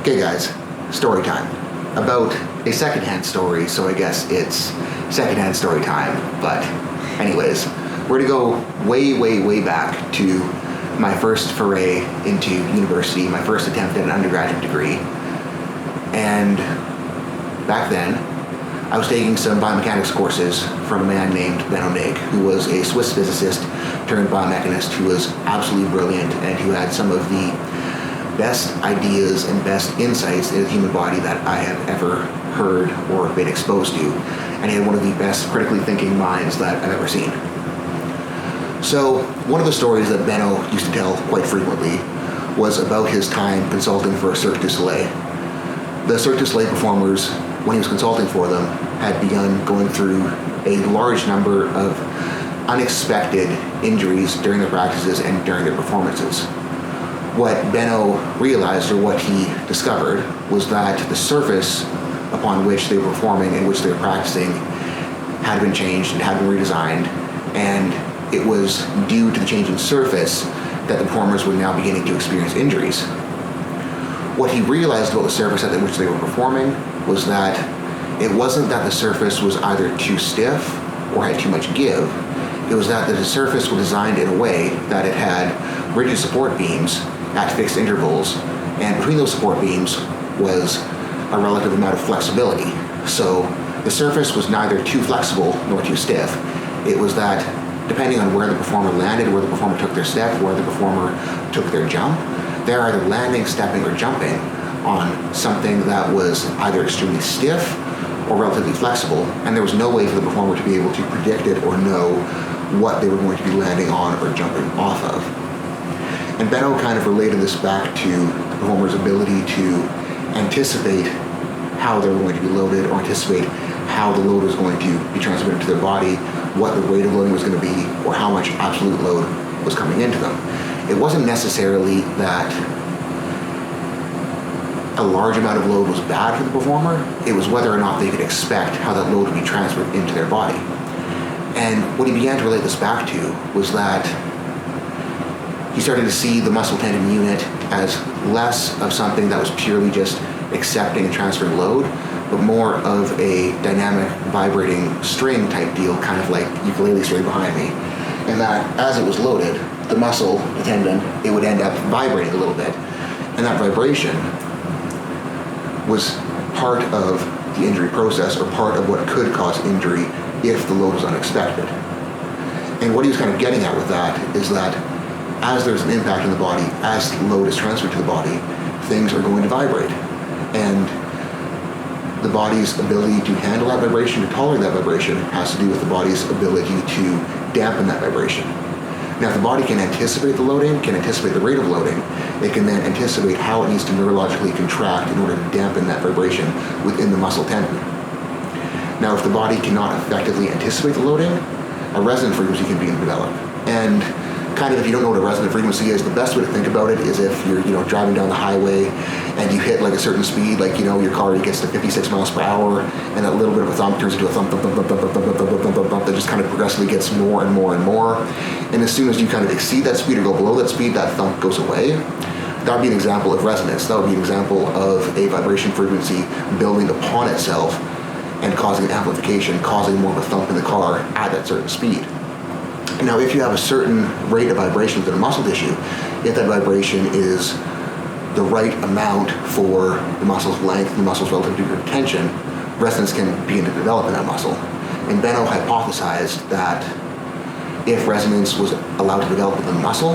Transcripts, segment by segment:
Okay guys, story time. About a secondhand story, so I guess it's secondhand story time. But anyways, we're gonna go way back to my first foray into university, my first attempt at an undergraduate degree. And back then, I was taking some biomechanics courses from a man named Benno Nigg, who was a Swiss physicist turned biomechanist who was absolutely brilliant and who had some of the best ideas and best insights into the human body that I have ever heard or been exposed to. And he had one of the best critically thinking minds that I've ever seen. So one of the stories that Benno used to tell quite frequently was about his time consulting for Cirque du Soleil. The Cirque du Soleil performers, when he was consulting for them, had begun going through a large number of unexpected injuries during their practices and during their performances. What Benno realized, or what he discovered, was that the surface upon which they were performing and which they were practicing had been changed and had been redesigned, and it was due to the change in surface that the performers were now beginning to experience injuries. What he realized about the surface at which they were performing was that it wasn't that the surface was either too stiff or had too much give. It was that the surface was designed in a way that it had rigid support beams at fixed intervals, and between those support beams was a relative amount of flexibility. So the surface was neither too flexible nor too stiff. It was that depending on where the performer landed, where the performer took their step, where the performer took their jump, they're either landing, stepping, or jumping on something that was either extremely stiff or relatively flexible, and there was no way for the performer to be able to predict it or know what they were going to be landing on or jumping off of. And Benno kind of related this back to the performer's ability to anticipate how they were going to be loaded or anticipate how the load was going to be transmitted to their body, what the rate of loading was going to be, or how much absolute load was coming into them. It wasn't necessarily that a large amount of load was bad for the performer, it was whether or not they could expect how that load would be transferred into their body. And what he began to relate this back to was that he started to see the muscle tendon unit as less of something that was purely just accepting and transferring load, but more of a dynamic vibrating string type deal, kind of like ukulele string behind me. And that as it was loaded, the muscle, the tendon, it would end up vibrating a little bit. And that vibration was part of the injury process, or part of what could cause injury if the load was unexpected. And what he was kind of getting at with that is that as there's an impact in the body, as load is transferred to the body, things are going to vibrate. And the body's ability to handle that vibration, to tolerate that vibration, has to do with the body's ability to dampen that vibration. Now, if the body can anticipate the loading, can anticipate the rate of loading, it can then anticipate how it needs to neurologically contract in order to dampen that vibration within the muscle tendon. Now, if the body cannot effectively anticipate the loading, a resonant frequency can begin to develop. And kind of, if you don't know what a resonant frequency is, the best way to think about it is if you're driving down the highway and you hit like a certain speed, like your car gets to 56 miles per hour, and that little bit of a thump turns into a thump, thump, thump, thump, thump, thump, thump, thump, thump, thump, that just kind of progressively gets more and more and more. And as soon as you kind of exceed that speed or go below that speed, that thump goes away. That would be an example of resonance. That would be an example of a vibration frequency building upon itself and causing an amplification, causing more of a thump in the car at that certain speed. Now, if you have a certain rate of vibration within a muscle tissue, if that vibration is the right amount for the muscle's length, the muscle's relative degree of tension, resonance can begin to develop in that muscle. And Benno hypothesized that if resonance was allowed to develop in the muscle,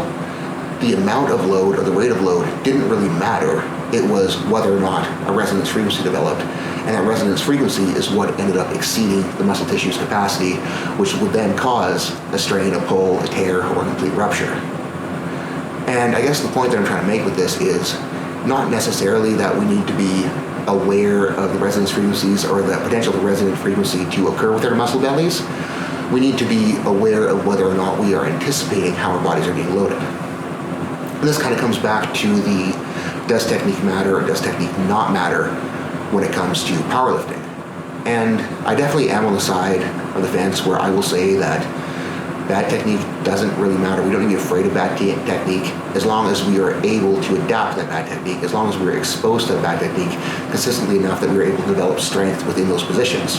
the amount of load or the rate of load didn't really matter. It was whether or not a resonance frequency developed. And that resonance frequency is what ended up exceeding the muscle tissue's capacity, which would then cause a strain, a pull, a tear, or a complete rupture. And I guess the point that I'm trying to make with this is not necessarily that we need to be aware of the resonance frequencies or the potential for resonant frequency to occur within our muscle bellies. We need to be aware of whether or not we are anticipating how our bodies are being loaded. And this kind of comes back to the does technique matter or does technique not matter when it comes to powerlifting. And I definitely am on the side of the fence where I will say that Bad technique doesn't really matter. We don't need to be afraid of bad technique as long as we are able to adapt that bad technique, as long as we're exposed to that bad technique consistently enough that we're able to develop strength within those positions.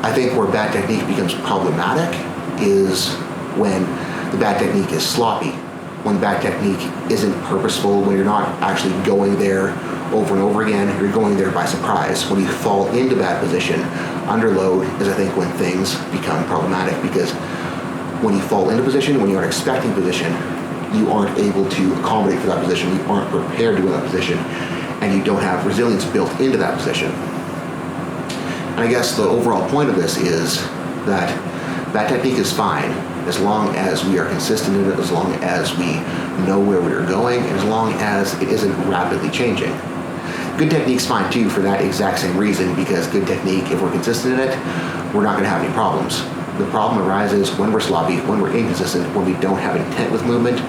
I think where bad technique becomes problematic is when the bad technique is sloppy, when bad technique isn't purposeful, when you're not actually going there over and over again, you're going there by surprise. When you fall into bad position under load is, I think, when things become problematic, because when you fall into position, when you aren't expecting position, you aren't able to accommodate for that position, you aren't prepared to go in that position, and you don't have resilience built into that position. And I guess the overall point of this is that bad technique is fine as long as we are consistent in it, as long as we know where we're going, and as long as it isn't rapidly changing. Good technique's fine too for that exact same reason, because good technique, if we're consistent in it, we're not going to have any problems. The problem arises when we're sloppy, when we're inconsistent, when we don't have intent with movement,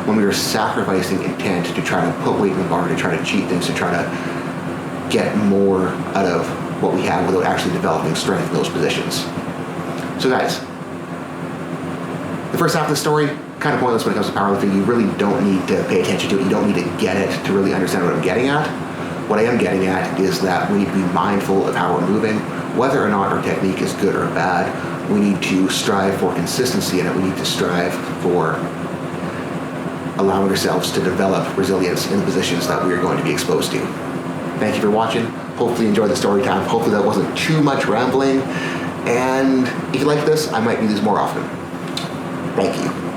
when we are sacrificing intent to try to put weight in the bar, to try to cheat things, to try to get more out of what we have without actually developing strength in those positions. So guys, the first half of the story, kind of pointless when it comes to powerlifting. You really don't need to pay attention to it. You don't need to get it to really understand what I'm getting at. What I am getting at is that we need to be mindful of how we're moving. Whether or not our technique is good or bad, we need to strive for consistency in it. We need to strive for allowing ourselves to develop resilience in the positions that we are going to be exposed to. Thank you for watching. Hopefully you enjoyed the story time. Hopefully that wasn't too much rambling. And if you like this, I might do these more often. Thank you.